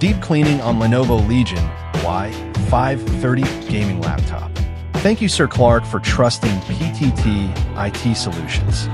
Deep cleaning on Lenovo Legion Y530 gaming laptop. Thank you, Sir Clark, for trusting PTT IT Solutions.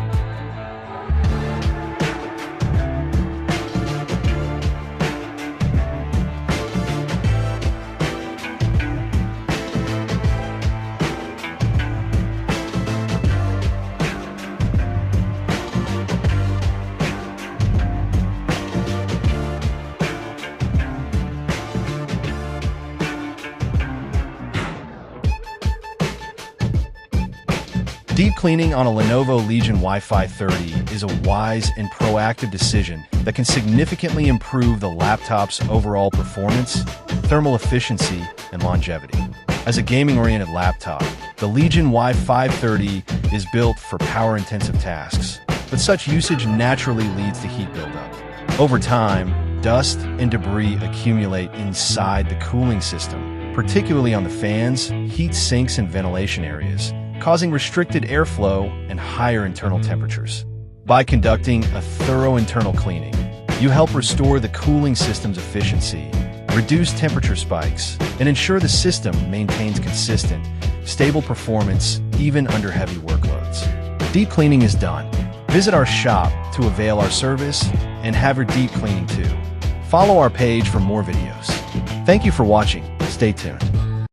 Deep cleaning on a Lenovo Legion Y530 is a wise and proactive decision that can significantly improve the laptop's overall performance, thermal efficiency, and longevity. As a gaming-oriented laptop, the Legion Y530 is built for power-intensive tasks, but such usage naturally leads to heat buildup. Over time, dust and debris accumulate inside the cooling system, particularly on the fans, heat sinks, and ventilation areas, causing restricted airflow and higher internal temperatures. By conducting a thorough internal cleaning, you help restore the cooling system's efficiency, reduce temperature spikes, and ensure the system maintains consistent, stable performance even under heavy workloads. Deep cleaning is done. Visit our shop to avail our service and have your deep cleaning too. Follow our page for more videos. Thank you for watching. Stay tuned.